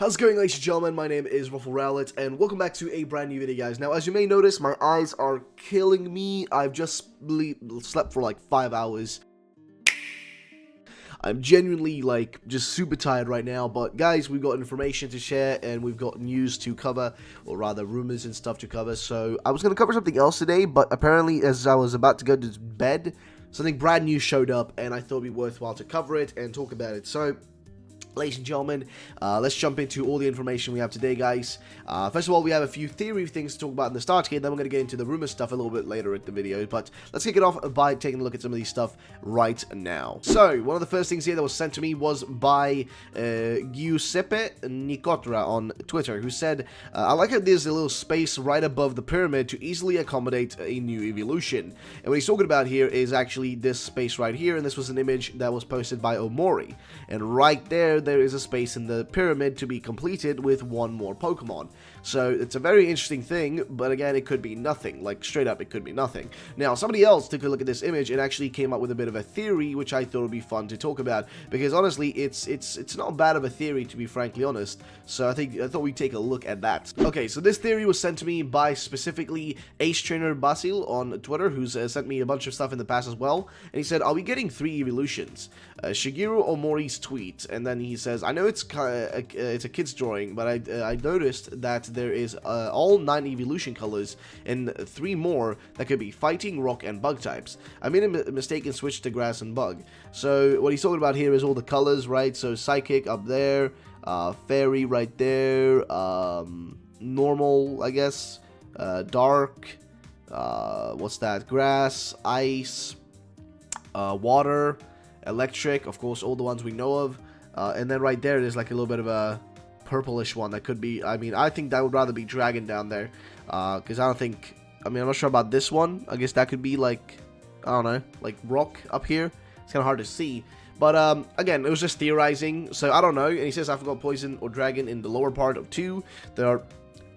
How's it going, ladies and gentlemen? My name is Rumour, and welcome back to a brand new video, guys. Now, as you may notice, my eyes are killing me. I've just slept for like 5 hours. I'm genuinely, just super tired right now, but guys, we've got information to share, and we've got news to cover, or rather, rumors and stuff to cover. So, I was going to cover something else today, but apparently, as I was about to go to bed, something brand new showed up, and I thought it'd be worthwhile to cover it and talk about it. So, ladies and gentlemen, let's jump into all the information we have today, guys. First of all, we have a few theory things to talk about in the start here, then we're going to get into the rumor stuff a little bit later in the video, but let's kick it off by taking a look at some of these stuff right now. So, one of the first things here that was sent to me was by Giuseppe Nicotra on Twitter, who said, I like how there's a little space right above the pyramid to easily accommodate a new evolution. And what he's talking about here is actually this space right here, and this was an image that was posted by Omori. And right there is a space in the pyramid to be completed with one more Pokemon. So it's a very interesting thing, but again, it could be nothing. Like, straight up, it could be nothing. Now, somebody else took a look at this image and actually came up with a bit of a theory, which I thought would be fun to talk about, because honestly, it's not bad of a theory, to be frankly honest. So I thought we'd take a look at that. Okay, so this theory was sent to me by specifically Ace Trainer Basil on Twitter, who's sent me a bunch of stuff in the past as well, and he said, are we getting 3 evolutions? Shigeru Omori's tweet, and then he says, I know it's a kid's drawing, but I noticed that there is all 9 evolution colors and 3 more that could be fighting, rock, and bug types. I made a mistake and switched to grass and bug. So what he's talking about here is all the colors, right? So psychic up there, fairy right there, normal, I guess, dark, what's that? Grass, ice, water, electric, of course, all the ones we know of. And then right there, there's like a little bit of a purplish one that could be, I mean, I think that would rather be dragon down there, because I don't think, I mean, I'm not sure about this one. I guess that could be like, I don't know, like rock up here. It's kind of hard to see, but again, it was just theorizing, so I don't know. And he says, I forgot poison or dragon in the lower part of 2. There are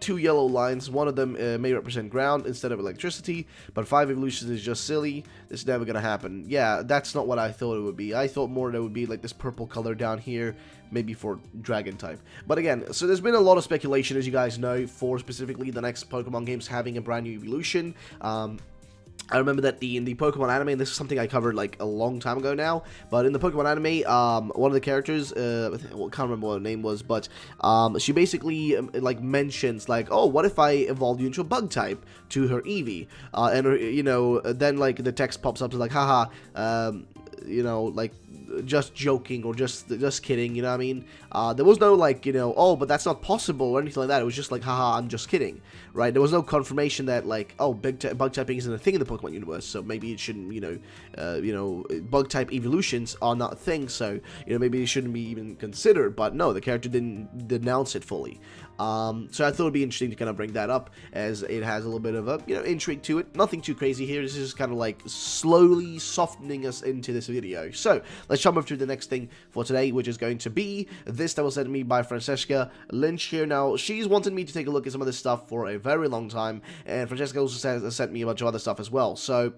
2 yellow lines. One of them may represent ground instead of electricity, but 5 evolutions is just silly. This is never gonna happen. Yeah, that's not what I thought it would be. I thought more that it would be like this purple color down here, maybe for dragon type. But again, so there's been a lot of speculation, as you guys know, for specifically the next Pokemon games having a brand new evolution. I remember that in the Pokemon anime, and this is something I covered like a long time ago now, but in the Pokemon anime, one of the characters, I can't remember what her name was, but she basically like mentions like, oh, what if I evolved you into a bug type to her Eevee, and her, you know, then like the text pops up to like, haha, you know, like, just joking or just kidding, you know what I mean? There was no like, you know, oh, but that's not possible or anything like that. It was just like, haha, I'm just kidding, right? There was no confirmation that like, oh, bug typing isn't a thing in the Pokemon universe, so maybe it shouldn't, you know, bug type evolutions are not a thing, so, you know, maybe it shouldn't be even considered. But no, the character didn't denounce it fully. So I thought it'd be interesting to kind of bring that up, as it has a little bit of a, you know, intrigue to it. Nothing too crazy here. This is kind of like slowly softening us into this video. So let's jump over to the next thing for today, which is going to be this that was sent to me by Francesca Lynch here. Now, she's wanted me to take a look at some of this stuff for a very long time, and Francesca also sent me a bunch of other stuff as well. So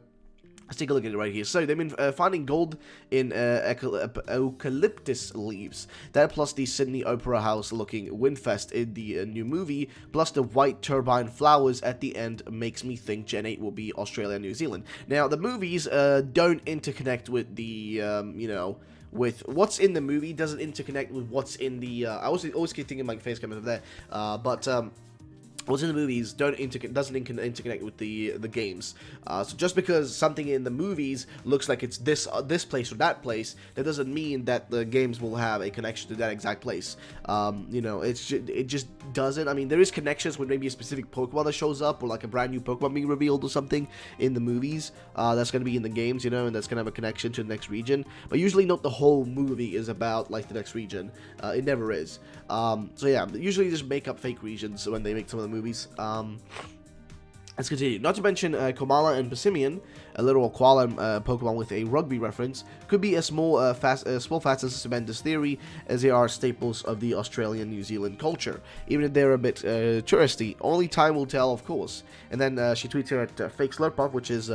let's take a look at it right here. So, they've been finding gold in eucalyptus leaves. That plus the Sydney Opera House looking Windfest in the new movie, plus the white turbine flowers at the end makes me think Gen 8 will be Australia and New Zealand. Now, the movies don't interconnect with the, you know, with what's in the movie doesn't interconnect with what's in the, I always keep thinking my face coming over there, but what's in the movies doesn't interconnect with the games. So just because something in the movies looks like it's this place or that place, that doesn't mean that the games will have a connection to that exact place. You know, it just doesn't. I mean, there is connections with maybe a specific Pokemon that shows up, or like a brand new Pokemon being revealed or something in the movies. That's going to be in the games, you know, and that's going to have a connection to the next region. But usually not the whole movie is about like the next region. It never is. So yeah, usually just make up fake regions when they make some of the movies. Let's continue. Not to mention Komala and Passimian, a little koala Pokemon with a rugby reference, could be a small facets of this theory, as they are staples of the Australian New Zealand culture, even if they're a bit touristy. Only time will tell, of course. And then she tweets here at Fake Slurpuff, which is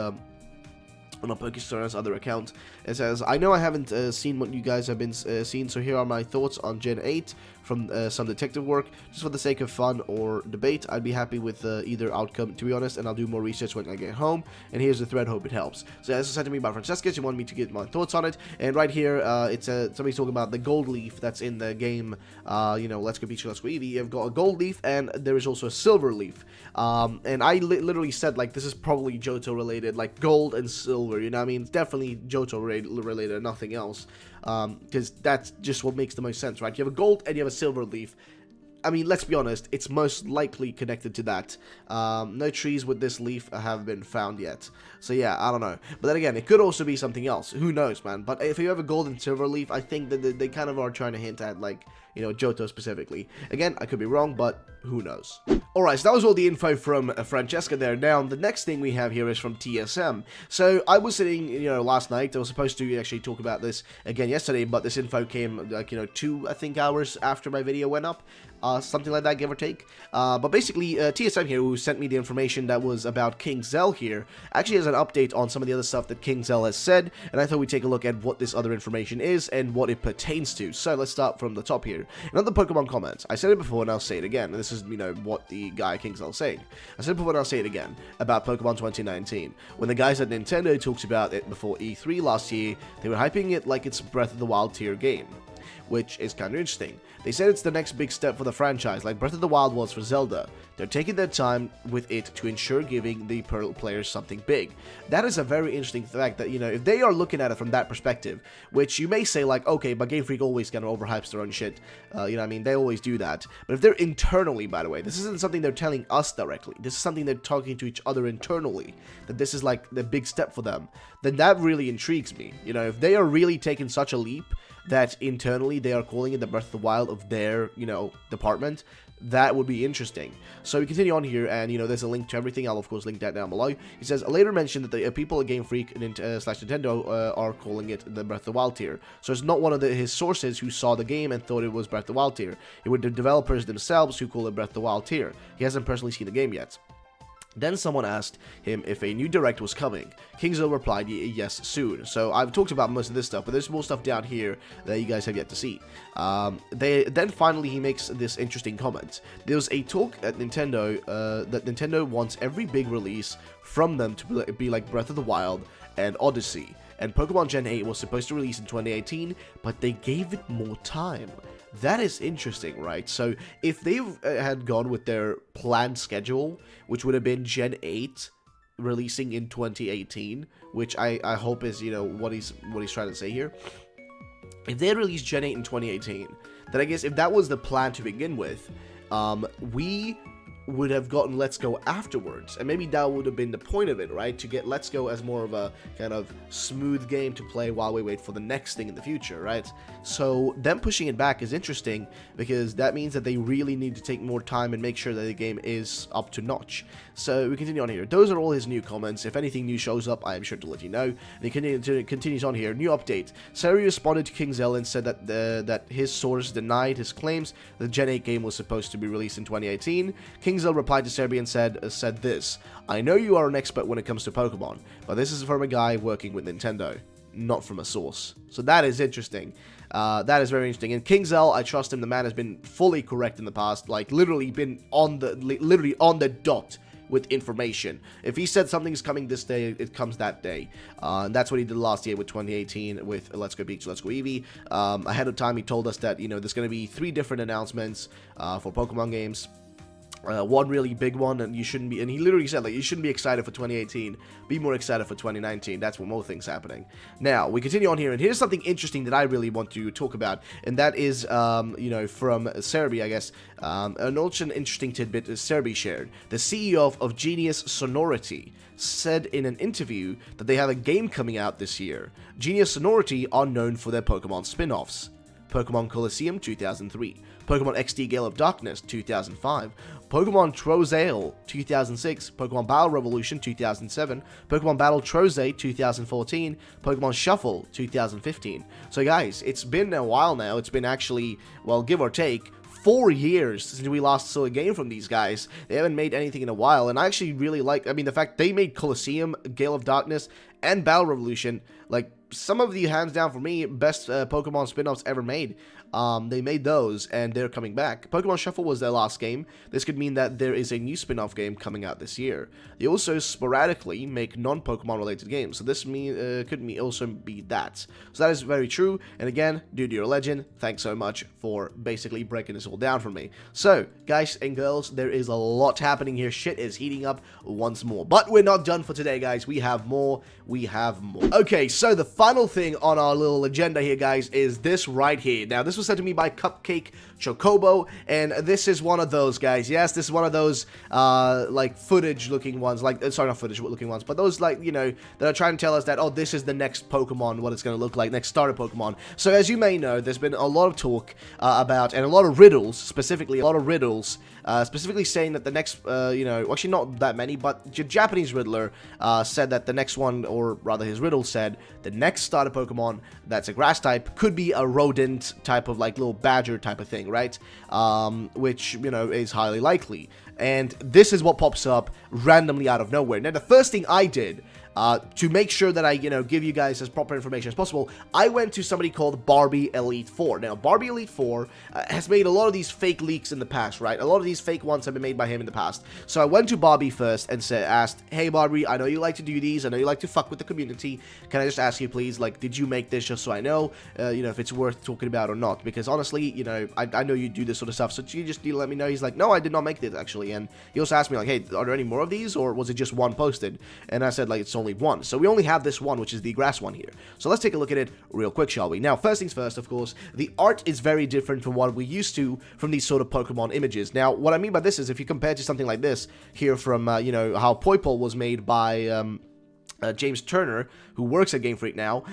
on a Pokestoner's other account. It says, I know I haven't seen what you guys have been seeing, so here are my thoughts on Gen 8 from some detective work. Just for the sake of fun or debate, I'd be happy with either outcome, to be honest, and I'll do more research when I get home. And here's the thread, hope it helps. So as I said to me by Francesca, she wanted me to get my thoughts on it. And right here, it's somebody's talking about the gold leaf that's in the game, you know, Let's Go Pikachu, Let's Go Eevee. You've got a gold leaf, and there is also a silver leaf. And I literally said, like, this is probably Johto related, like gold and silver, you know what I mean? It's definitely Johto related and nothing else, because that's just what makes the most sense, right? You have a gold and you have a silver leaf. I mean, let's be honest, it's most likely connected to that. No trees with this leaf have been found yet. So yeah, I don't know. But then again, it could also be something else. Who knows, man? But if you have a gold and silver leaf, I think that they kind of are trying to hint at, like, you know, Johto specifically. Again, I could be wrong, but who knows? Alright, so that was all the info from Francesca there. Now, the next thing we have here is from TSM. So, I was sitting, you know, last night. I was supposed to actually talk about this again yesterday, but this info came, like, you know, 2, I think, hours after my video went up. Something like that, give or take. But basically, TSM here, who sent me the information that was about King Zell here, actually has an update on some of the other stuff that King Zell has said, and I thought we'd take a look at what this other information is and what it pertains to. So, let's start from the top here. Another Pokemon comment. I said it before and I'll say it again. And this is, you know, what the guy King Zell is saying. I said it before and I'll say it again about Pokemon 2019. When the guys at Nintendo talked about it before E3 last year, they were hyping it like it's Breath of the Wild tier game, which is kind of interesting. They said it's the next big step for the franchise, like Breath of the Wild was for Zelda. They're taking their time with it to ensure giving the players something big. That is a very interesting fact that, you know, if they are looking at it from that perspective, which you may say, like, okay, but Game Freak always kind of overhypes their own shit, you know what I mean, they always do that. But if they're internally, by the way, this isn't something they're telling us directly, this is something they're talking to each other internally, that this is like the big step for them, then that really intrigues me. You know, if they are really taking such a leap that internally they are calling it the Breath of the Wild of their, you know, department, that would be interesting. So we continue on here, and, you know, there's a link to everything. I'll, of course, link that down below. He says, later mentioned that the people at Game Freak slash Nintendo are calling it the Breath of the Wild tier. So it's not one of his sources who saw the game and thought it was Breath of the Wild tier. It was the developers themselves who call it Breath of the Wild tier. He hasn't personally seen the game yet. Then someone asked him if a new direct was coming. King Zell replied, yes, soon. So I've talked about most of this stuff, but there's more stuff down here that you guys have yet to see. Then finally he makes this interesting comment. There was a talk at Nintendo that Nintendo wants every big release from them to be like Breath of the Wild and Odyssey. And Pokemon Gen 8 was supposed to release in 2018, but they gave it more time. That is interesting, right? So if they had gone with their planned schedule, which would have been Gen 8 releasing in 2018, which I hope is, you know, what he's trying to say here. If they had released Gen 8 in 2018, then I guess if that was the plan to begin with, we would have gotten Let's Go afterwards, and maybe that would have been the point of it, right? To get Let's Go as more of a kind of smooth game to play while we wait for the next thing in the future, right? So them pushing it back is interesting, because that means that they really need to take more time and make sure that the game is up to notch. So we continue on here. Those are all his new comments. If anything new shows up, I am sure to let you know. And he continues on here. New update. Sari responded to King Zell and said that that his source denied his claims the Gen 8 game was supposed to be released in 2018. King Zell replied to Serbi and said this: I know you are an expert when it comes to Pokemon, but this is from a guy working with Nintendo, not from a source. So that is interesting. That is very interesting. And King Zell, I trust him. The man has been fully correct in the past, like literally been on the dot with information. If he said something's coming this day, it comes that day. And that's what he did last year with 2018 with Let's Go Pikachu, Let's Go Eevee. Ahead of time, he told us that, you know, there's going to be 3 different announcements for Pokemon games. One really big one, and you shouldn't be, and he literally said, like, you shouldn't be excited for 2018, be more excited for 2019, that's when more things happening. Now, we continue on here, and here's something interesting that I really want to talk about, and that is, you know, from Serbi, I guess, an also interesting tidbit Serbi shared. The CEO of Genius Sonority said in an interview that they have a game coming out this year. Genius Sonority are known for their Pokemon spin-offs. Pokemon Colosseum 2003, Pokemon XD Gale of Darkness 2005, Pokemon Trozail 2006, Pokemon Battle Revolution 2007, Pokemon Battle Troze 2014, Pokemon Shuffle 2015. So guys, it's been a while now. It's been actually, well, give or take, 4 years since we last saw a game from these guys. They haven't made anything in a while, and I actually really like, I mean, the fact they made Colosseum, Gale of Darkness, and Battle Revolution, like, some of the, hands down for me, best Pokemon spin-offs ever made. They made those, and they're coming back. Pokemon Shuffle was their last game. This could mean that there is a new spin-off game coming out this year. They also sporadically make non-Pokemon related games, so this could also be that. So that is very true, and again, dude, you're a legend. Thanks so much for basically breaking this all down for me. So, guys and girls, there is a lot happening here. Shit is heating up once more. But we're not done for today, guys. We have more. We have more. Okay, so the final thing on our little agenda here, guys, is this right here. Now, this was sent to me by Cupcake Chocobo, and this is one of those, guys. Yes, this is one of those, like, footage-looking ones, like, sorry, not footage-looking ones, but those, like, you know, that are trying to tell us that, oh, this is the next Pokemon, what it's going to look like, next starter Pokemon. So, as you may know, there's been a lot of talk about, and a lot of riddles, specifically saying that the next, you know, actually not that many, but the Japanese Riddler said that the next one, or rather his riddle said, the next starter Pokemon that's a grass type could be a rodent type of, like, little badger type of thing, right? Which, you know, is highly likely. And this is what pops up randomly out of nowhere. Now, the first thing I did to make sure that I, you know, give you guys as proper information as possible, I went to somebody called Barbie Elite 4. Now, Barbie Elite 4 has made a lot of these fake leaks in the past, right? A lot of these fake ones have been made by him in the past. So I went to Barbie first and asked, hey, Barbie, I know you like to do these. I know you like to fuck with the community. Can I just ask you, please, like, did you make this just so I know, you know, if it's worth talking about or not? Because honestly, you know, I know you do this sort of stuff, so you just need to let me know. He's like, no, I did not make this, actually. And he also asked me, like, hey, are there any more of these, or was it just one posted? And I said, like, it's only one. So we only have this one, which is the grass one here. So let's take a look at it real quick, shall we? Now, first things first, of course, the art is very different from what we used to from these sort of Pokemon images. Now, what I mean by this is if you compare to something like this here from, you know, how Poipole was made by James Turner, who works at Game Freak now,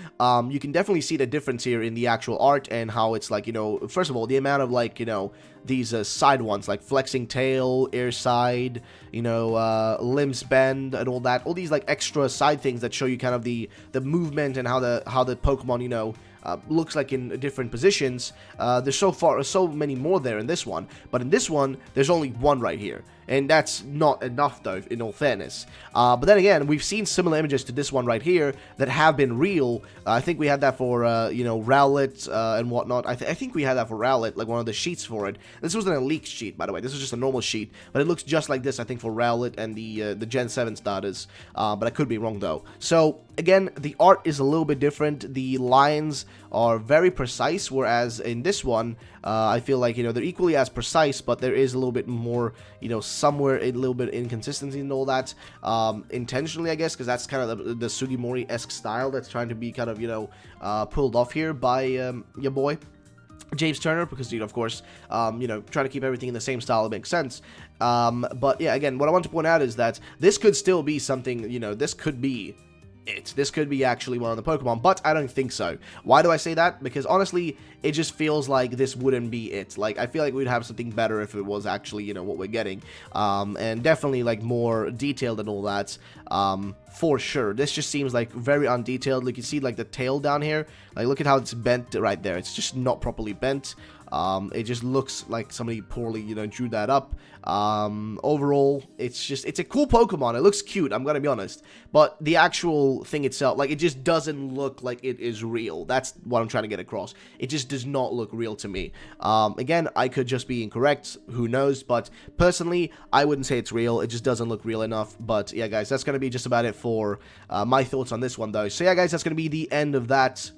you can definitely see the difference here in the actual art and how it's like, you know, first of all, the amount of, like, you know, these side ones, like flexing tail, air side, you know, limbs bend and all that, all these, like, extra side things that show you kind of the movement and how the Pokemon, you know, looks like in different positions. There's so many more there in this one, but in this one, there's only one right here, and that's not enough, though, in all fairness. But then again, we've seen similar images to this one right here that have been real. I think we had that for, you know, Rowlet and whatnot. I think we had that for Rowlet, like one of the sheets for it. This wasn't a leaked sheet, by the way. This was just a normal sheet, but it looks just like this, I think, for Rowlet and the Gen 7 starters. But I could be wrong, though. So, again, the art is a little bit different. The lines are very precise, whereas in this one, I feel like, you know, they're equally as precise, but there is a little bit more, you know, somewhere a little bit inconsistency and all that, intentionally, I guess, because that's kind of the Sugimori-esque style that's trying to be kind of, you know, pulled off here by your boy James Turner, because, you know, of course, you know, trying to keep everything in the same style, it makes sense. But yeah, again, what I want to point out is that this could still be something, you know, this could be it. This could be actually one of the Pokemon, but I don't think so. Why do I say that? Because honestly, it just feels like this wouldn't be it. Like, I feel like we'd have something better if it was actually, you know, what we're getting. And definitely, like, more detailed and all that, for sure. This just seems, like, very undetailed. Like, you see, like, the tail down here. Like, look at how it's bent right there. It's just not properly bent. It just looks like somebody poorly, you know, drew that up. Overall, it's a cool Pokemon. It looks cute, I'm gonna be honest. But the actual thing itself, like, it just doesn't look like it is real. That's what I'm trying to get across. It just does not look real to me. Again, I could just be incorrect, who knows, but personally, I wouldn't say it's real. It just doesn't look real enough. But yeah, guys, that's gonna be just about it for my thoughts on this one, though. So yeah, guys, that's gonna be the end of that.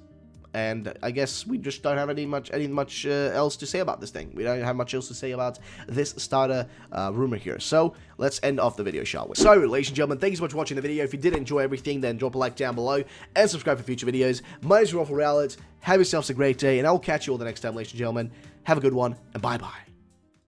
And I guess we just don't have any much else to say about this thing. We don't have much else to say about this starter rumor here. So let's end off the video, shall we? So, ladies and gentlemen, thank you so much for watching the video. If you did enjoy everything, then drop a like down below and subscribe for future videos. My name is Rumour. Have yourselves a great day, and I will catch you all the next time, ladies and gentlemen. Have a good one, and bye-bye.